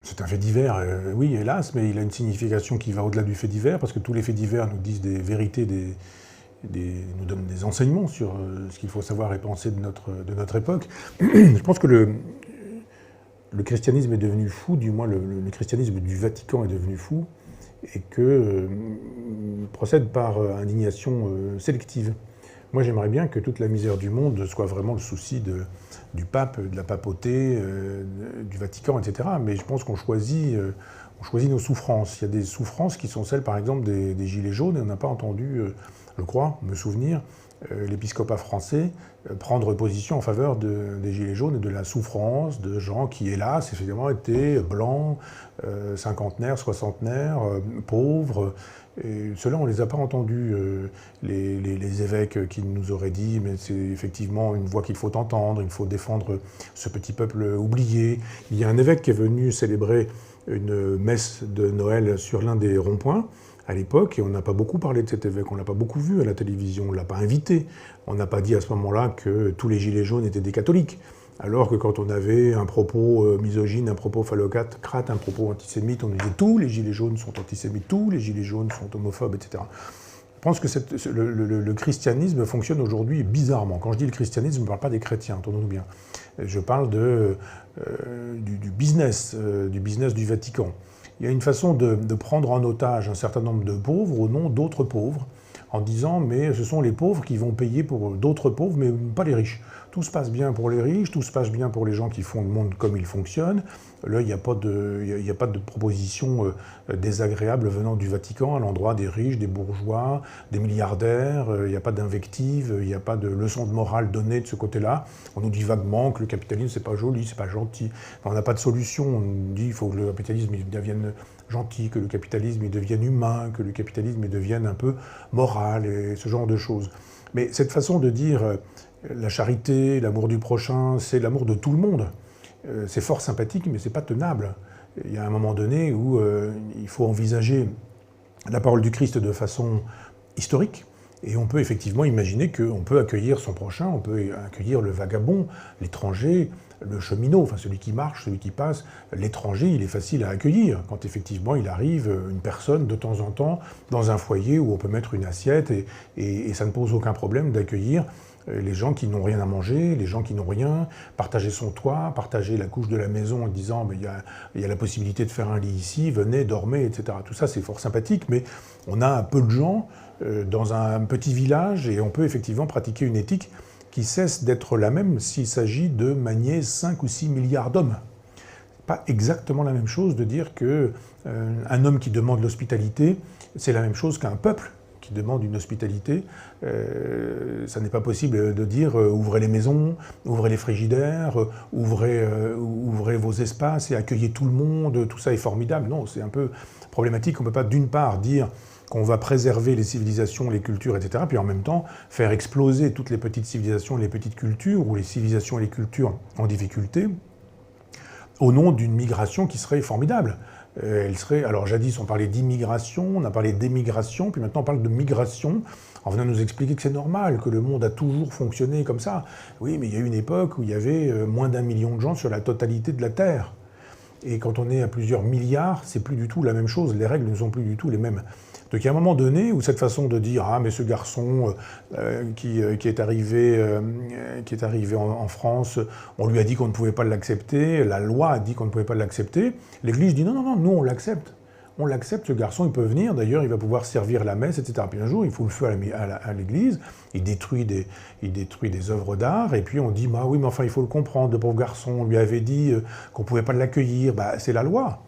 C'est un fait divers, oui, hélas, mais il a une signification qui va au-delà du fait divers, parce que tous les faits divers nous disent des vérités, nous donnent des enseignements sur ce qu'il faut savoir et penser de notre époque. Je pense que le christianisme est devenu fou, du moins le christianisme du Vatican est devenu fou, et que procède par indignation sélective. Moi, j'aimerais bien que toute la misère du monde soit vraiment le souci du pape, de la papauté, du Vatican, etc. Mais je pense qu'on choisit nos souffrances. Il y a des souffrances qui sont celles, par exemple, des Gilets jaunes, et on n'a pas entendu, je crois, me souvenir, l'épiscopat français prendre position en faveur des Gilets jaunes et de la souffrance de gens qui, hélas, effectivement, étaient blancs, cinquantenaires, soixantenaires, pauvres. Et ceux-là, on ne les a pas entendus, les évêques qui nous auraient dit « mais c'est effectivement une voix qu'il faut entendre, il faut défendre ce petit peuple oublié ». Il y a un évêque qui est venu célébrer une messe de Noël sur l'un des ronds-points à l'époque, et on n'a pas beaucoup parlé de cet évêque, on ne l'a pas beaucoup vu à la télévision, on ne l'a pas invité. On n'a pas dit à ce moment-là que tous les gilets jaunes étaient des catholiques. Alors que quand on avait un propos misogyne, un propos phallocrate, un propos antisémite, on disait tous les gilets jaunes sont antisémites, tous les gilets jaunes sont homophobes, etc. Je pense que le christianisme fonctionne aujourd'hui bizarrement. Quand je dis le christianisme, je ne parle pas des chrétiens, entendons-nous bien. Je parle du business du Vatican. Il y a une façon de prendre en otage un certain nombre de pauvres au nom d'autres pauvres, en disant « mais ce sont les pauvres qui vont payer pour d'autres pauvres, mais pas les riches ». Tout se passe bien pour les riches, tout se passe bien pour les gens qui font le monde comme il fonctionne. Là, il n'y a pas de proposition désagréable venant du Vatican à l'endroit des riches, des bourgeois, des milliardaires. Il n'y a pas d'invective, il n'y a pas de leçon de morale donnée de ce côté-là. On nous dit vaguement que le capitalisme, c'est pas joli, c'est pas gentil. Enfin, on n'a pas de solution. On nous dit qu'il faut que le capitalisme il devienne gentil, que le capitalisme il devienne humain, que le capitalisme il devienne un peu moral, et ce genre de choses. Mais cette façon de dire la charité, l'amour du prochain, c'est l'amour de tout le monde. C'est fort sympathique, mais c'est pas tenable. Il y a un moment donné où il faut envisager la parole du Christ de façon historique, et on peut effectivement imaginer qu'on peut accueillir son prochain, on peut accueillir le vagabond, l'étranger, le cheminot, enfin celui qui marche, celui qui passe. L'étranger, il est facile à accueillir quand effectivement il arrive une personne de temps en temps dans un foyer où on peut mettre une assiette, et ça ne pose aucun problème d'accueillir les gens qui n'ont rien à manger, les gens qui n'ont rien, partager son toit, partager la couche de la maison en disant « il y a la possibilité de faire un lit ici, venez, dormez, etc. » Tout ça, c'est fort sympathique, mais on a un peu de gens dans un petit village, et on peut effectivement pratiquer une éthique qui cesse d'être la même s'il s'agit de manier 5 ou 6 milliards d'hommes. Pas exactement la même chose de dire qu'un homme qui demande l'hospitalité, c'est la même chose qu'un peuple qui demande une hospitalité. Ça n'est pas possible de dire ouvrez les maisons, ouvrez les frigidaires, ouvrez vos espaces et accueillez tout le monde, tout ça est formidable. Non, c'est un peu problématique. On ne peut pas d'une part dire qu'on va préserver les civilisations, les cultures, etc., puis en même temps faire exploser toutes les petites civilisations et les petites cultures, ou les civilisations et les cultures en difficulté, au nom d'une migration qui serait formidable. Alors jadis on parlait d'immigration, on a parlé d'émigration, puis maintenant on parle de migration, en venant nous expliquer que c'est normal, que le monde a toujours fonctionné comme ça. Oui, mais il y a eu une époque où il y avait moins d'1 million de gens sur la totalité de la Terre. Et quand on est à plusieurs milliards, c'est plus du tout la même chose, les règles ne sont plus du tout les mêmes. Donc il y a un moment donné où cette façon de dire « Ah, mais ce garçon qui est arrivé en France, on lui a dit qu'on ne pouvait pas l'accepter, la loi a dit qu'on ne pouvait pas l'accepter », l'Église dit « Non, non, non, nous on l'accepte. On l'accepte, ce garçon, il peut venir, d'ailleurs, il va pouvoir servir la messe, etc. » Puis un jour, il fout le feu à l'Église, il détruit des œuvres d'art, et puis on dit bah, « Oui, mais enfin, il faut le comprendre, le pauvre garçon, on lui avait dit qu'on ne pouvait pas l'accueillir. » C'est la loi.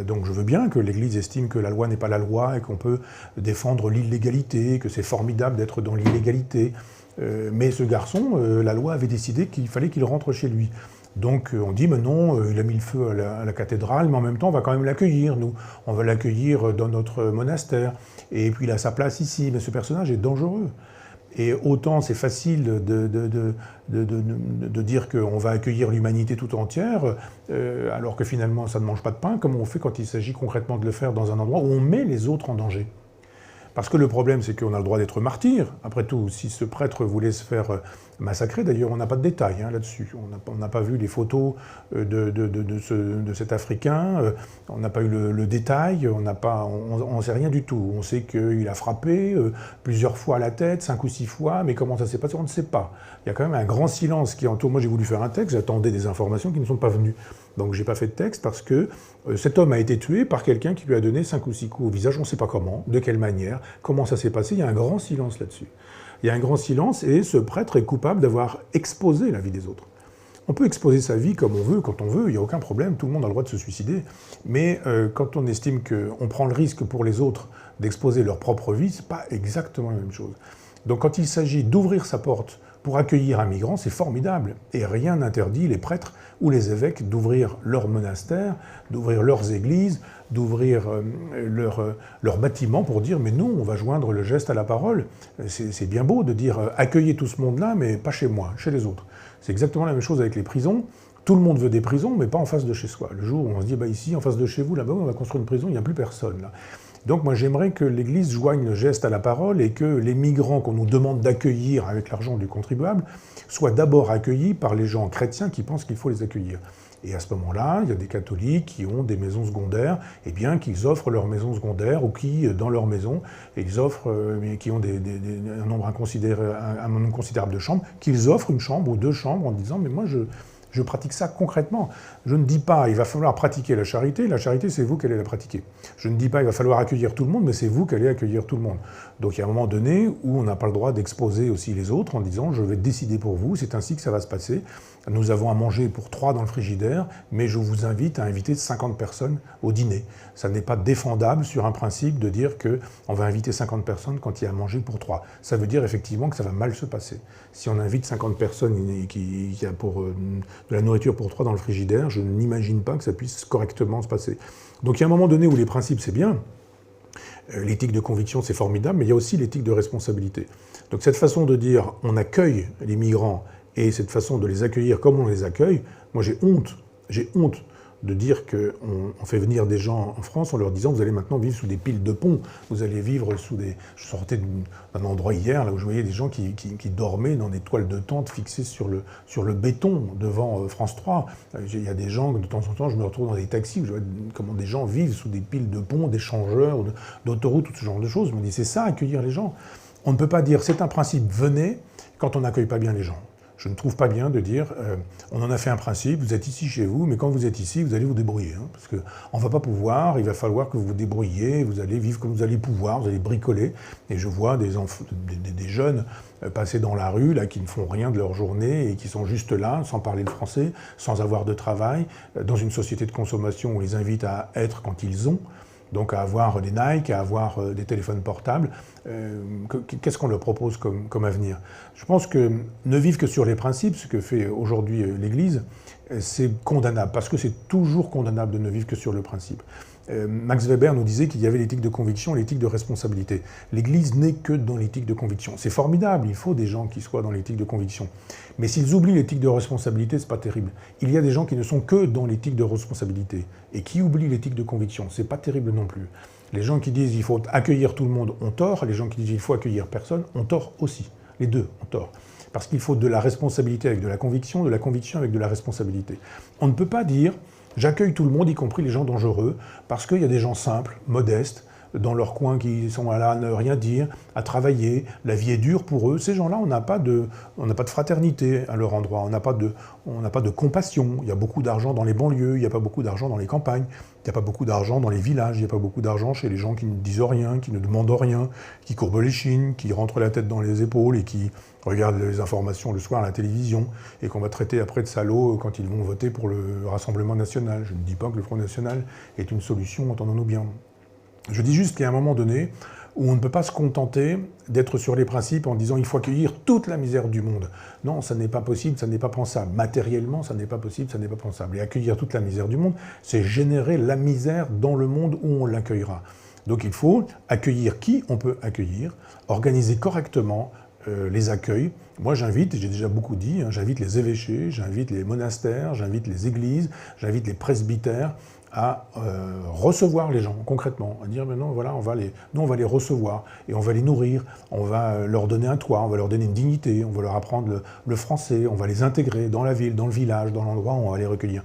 Donc je veux bien que l'Église estime que la loi n'est pas la loi et qu'on peut défendre l'illégalité, que c'est formidable d'être dans l'illégalité. Mais ce garçon, la loi avait décidé qu'il fallait qu'il rentre chez lui. Donc on dit, mais non, il a mis le feu à la cathédrale, mais en même temps on va quand même l'accueillir, nous. On va l'accueillir dans notre monastère. Et puis il a sa place ici. Mais ce personnage est dangereux. Et autant c'est facile de dire qu'on va accueillir l'humanité tout entière, alors que finalement ça ne mange pas de pain, comme on fait quand il s'agit concrètement de le faire dans un endroit où on met les autres en danger. Parce que le problème, c'est qu'on a le droit d'être martyr. Après tout, si ce prêtre voulait se faire massacré. D'ailleurs, on n'a pas de détails là-dessus. On n'a pas vu les photos de cet Africain, on n'a pas eu le détail, on ne sait rien du tout. On sait qu'il a frappé plusieurs fois à la tête, 5 ou 6 fois, mais comment ça s'est passé, on ne sait pas. Il y a quand même un grand silence qui entoure. Moi, j'ai voulu faire un texte, j'attendais des informations qui ne sont pas venues. Donc, j'ai pas fait de texte parce que cet homme a été tué par quelqu'un qui lui a donné 5 ou 6 coups au visage, on ne sait pas comment, de quelle manière, comment ça s'est passé. Il y a un grand silence là-dessus. Il y a un grand silence et ce prêtre est coupable d'avoir exposé la vie des autres. On peut exposer sa vie comme on veut, quand on veut, il n'y a aucun problème, tout le monde a le droit de se suicider. Mais quand on estime qu'on prend le risque pour les autres d'exposer leur propre vie, ce n'est pas exactement la même chose. Donc quand il s'agit d'ouvrir sa porte pour accueillir un migrant, c'est formidable. Et rien n'interdit les prêtres ou les évêques d'ouvrir leur monastère, d'ouvrir leurs églises, d'ouvrir leurs bâtiments pour dire « mais nous, on va joindre le geste à la parole ». C'est bien beau de dire « accueillez tout ce monde-là, mais pas chez moi, chez les autres ». C'est exactement la même chose avec les prisons. Tout le monde veut des prisons, mais pas en face de chez soi. Le jour où on se dit bah, « ici, en face de chez vous, là-bas, on va construire une prison, il n'y a plus personne là ». Donc moi j'aimerais que l'Église joigne le geste à la parole et que les migrants qu'on nous demande d'accueillir avec l'argent du contribuable soient d'abord accueillis par les gens chrétiens qui pensent qu'il faut les accueillir. Et à ce moment-là, il y a des catholiques qui ont des maisons secondaires, et bien qu'ils offrent leurs maisons secondaires ou qui, dans leur maison, ils offrent, qui ont un nombre considérable de chambres, qu'ils offrent une chambre ou 2 chambres en disant « mais moi je pratique ça concrètement. Je ne dis pas il va falloir pratiquer la charité c'est vous qui allez la pratiquer. Je ne dis pas il va falloir accueillir tout le monde, mais c'est vous qui allez accueillir tout le monde. » Donc il y a un moment donné où on n'a pas le droit d'exposer aussi les autres en disant « je vais décider pour vous, c'est ainsi que ça va se passer. Nous avons à manger pour 3 dans le frigidaire, mais je vous invite à inviter 50 personnes au dîner. » Ça n'est pas défendable sur un principe de dire qu'on va inviter 50 personnes quand il y a à manger pour 3. Ça veut dire effectivement que ça va mal se passer. Si on invite 50 personnes et qu'il y a de la nourriture pour 3 dans le frigidaire, je n'imagine pas que ça puisse correctement se passer. Donc il y a un moment donné où les principes, c'est bien. L'éthique de conviction, c'est formidable, mais il y a aussi l'éthique de responsabilité. Donc cette façon de dire on accueille les migrants et cette façon de les accueillir comme on les accueille, moi j'ai honte de dire qu'on fait venir des gens en France en leur disant vous allez maintenant vivre sous des piles de ponts, vous allez vivre sous des... Je sortais d'un endroit hier là où je voyais des gens qui dormaient dans des toiles de tente fixées sur le béton devant France 3. Il y a des gens, de temps en temps, je me retrouve dans des taxis où je vois comment des gens vivent sous des piles de ponts, d'échangeurs, d'autoroutes, tout ce genre de choses. Je me dis c'est ça, accueillir les gens. On ne peut pas dire c'est un principe, venez, quand on n'accueille pas bien les gens. Je ne trouve pas bien de dire on en a fait un principe, vous êtes ici chez vous, mais quand vous êtes ici, vous allez vous débrouiller. Parce qu'on ne va pas pouvoir, il va falloir que vous vous débrouilliez, vous allez vivre comme vous allez pouvoir, vous allez bricoler. Et je vois des jeunes passer dans la rue, là, qui ne font rien de leur journée et qui sont juste là, sans parler le français, sans avoir de travail, dans une société de consommation où on les invite à être quand ils ont. Donc à avoir des Nike, à avoir des téléphones portables. Qu'est-ce qu'on leur propose comme avenir? Je pense que ne vivre que sur les principes, ce que fait aujourd'hui l'Église, c'est condamnable, parce que c'est toujours condamnable de ne vivre que sur le principe. Max Weber nous disait qu'il y avait l'éthique de conviction et l'éthique de responsabilité. L'Église n'est que dans l'éthique de conviction. C'est formidable, il faut des gens qui soient dans l'éthique de conviction. Mais s'ils oublient l'éthique de responsabilité, c'est pas terrible. Il y a des gens qui ne sont que dans l'éthique de responsabilité et qui oublient l'éthique de conviction. C'est pas terrible non plus. Les gens qui disent qu'il faut accueillir tout le monde ont tort, les gens qui disent qu'il faut accueillir personne ont tort aussi. Les deux ont tort. Parce qu'il faut de la responsabilité avec de la conviction avec de la responsabilité. On ne peut pas dire j'accueille tout le monde, y compris les gens dangereux, parce qu'il y a des gens simples, modestes, dans leur coin qui sont là à ne rien dire, à travailler, la vie est dure pour eux. Ces gens-là, on n'a pas de fraternité à leur endroit, on n'a pas de compassion. Il y a beaucoup d'argent dans les banlieues, il n'y a pas beaucoup d'argent dans les campagnes, il n'y a pas beaucoup d'argent dans les villages, il n'y a pas beaucoup d'argent chez les gens qui ne disent rien, qui ne demandent rien, qui courbent les chines, qui rentrent la tête dans les épaules et qui regardent les informations le soir à la télévision et qu'on va traiter après de salauds quand ils vont voter pour le Rassemblement national. Je ne dis pas que le Front national est une solution, entendons-nous bien. Je dis juste qu'il y a un moment donné où on ne peut pas se contenter d'être sur les principes en disant il faut accueillir toute la misère du monde. Non, ça n'est pas possible, ça n'est pas pensable. Matériellement, ça n'est pas possible, ça n'est pas pensable. Et accueillir toute la misère du monde, c'est générer la misère dans le monde où on l'accueillera. Donc il faut accueillir qui on peut accueillir, organiser correctement les accueils. Moi j'invite, j'ai déjà beaucoup dit, j'invite les évêchés, j'invite les monastères, j'invite les églises, j'invite les presbytères à recevoir les gens concrètement, à dire maintenant voilà, nous on va les recevoir et on va les nourrir, on va leur donner un toit, on va leur donner une dignité, on va leur apprendre le français, on va les intégrer dans la ville, dans le village, dans l'endroit où on va les recueillir.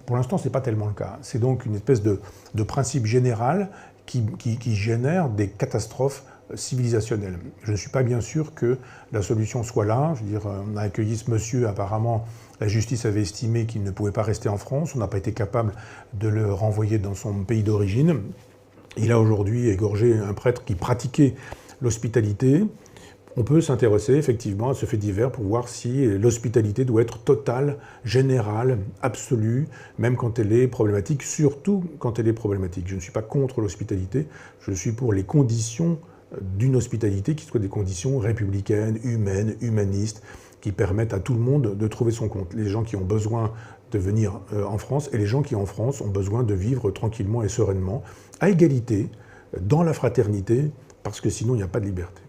Pour l'instant, ce n'est pas tellement le cas. C'est donc une espèce de principe général qui génère des catastrophes civilisationnelles. Je ne suis pas bien sûr que la solution soit là. Je veux dire, on a accueilli ce monsieur, apparemment, la justice avait estimé qu'il ne pouvait pas rester en France, on n'a pas été capable de le renvoyer dans son pays d'origine. Il a aujourd'hui égorgé un prêtre qui pratiquait l'hospitalité. On peut s'intéresser effectivement à ce fait divers pour voir si l'hospitalité doit être totale, générale, absolue, même quand elle est problématique, surtout quand elle est problématique. Je ne suis pas contre l'hospitalité, je suis pour les conditions d'une hospitalité qui soient des conditions républicaines, humaines, humanistes, qui permettent à tout le monde de trouver son compte. Les gens qui ont besoin de venir en France et les gens qui en France ont besoin de vivre tranquillement et sereinement, à égalité, dans la fraternité, parce que sinon il n'y a pas de liberté.